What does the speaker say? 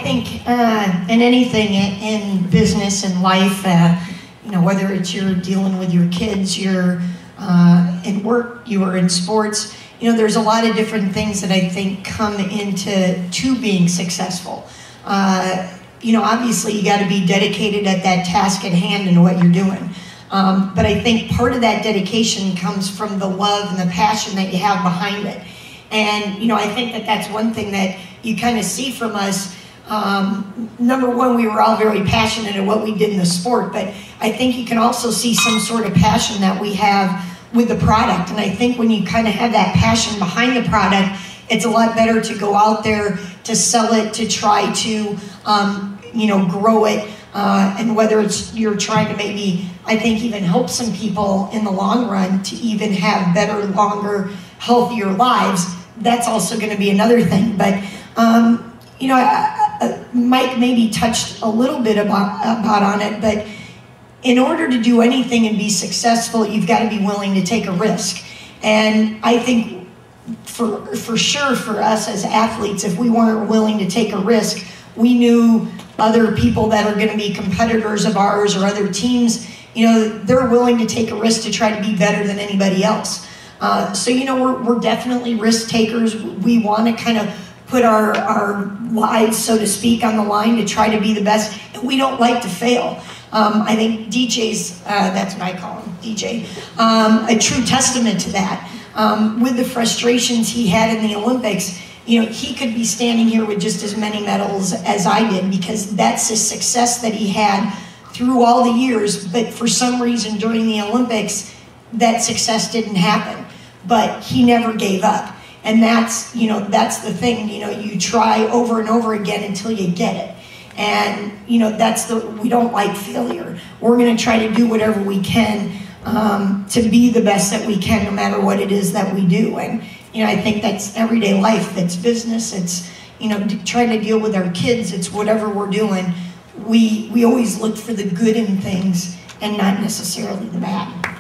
think in anything in business and life, you know, whether it's you're dealing with your kids, you're in work, you are in sports, you know, there's a lot of different things that I think come into being successful. You know, obviously you got to be dedicated at that task at hand and what you're doing. But I think part of that dedication comes from the love and the passion that you have behind it. And, you know, I think that that's one thing that you kind of see from us. Number one, we were all very passionate at what we did in the sport, but I think you can also see some sort of passion that we have with the product. And I think when you kind of have that passion behind the product, it's a lot better to go out there to sell it, to try to, you know, grow it. And whether it's you're trying to maybe, I think, even help some people in the long run to even have better, longer, healthier lives, that's also going to be another thing. But, you know, Mike maybe touched a little bit about on it, but in order to do anything and be successful, you've got to be willing to take a risk. And I think for sure for us as athletes, if we weren't willing to take a risk, we knew other people that are going to be competitors of ours or other teams, you know, they're willing to take a risk to try to be better than anybody else. So, you know, we're definitely risk takers. We want to kind of put our lives, so to speak, on the line to try to be the best. And we don't like to fail. I think DJ's, that's what I call him, DJ, a true testament to that. With the frustrations he had in the Olympics, you know, he could be standing here with just as many medals as I did because that's the success that he had through all the years. But for some reason during the Olympics, that success didn't happen. But he never gave up. And that's, you know, that's the thing, you know, you try over and over again until you get it. And, you know, we don't like failure. We're going to try to do whatever we can to be the best that we can, no matter what it is that we do. And, you know, I think that's everyday life. It's business. It's, you know, trying to deal with our kids. It's whatever we're doing. We always look for the good in things and not necessarily the bad.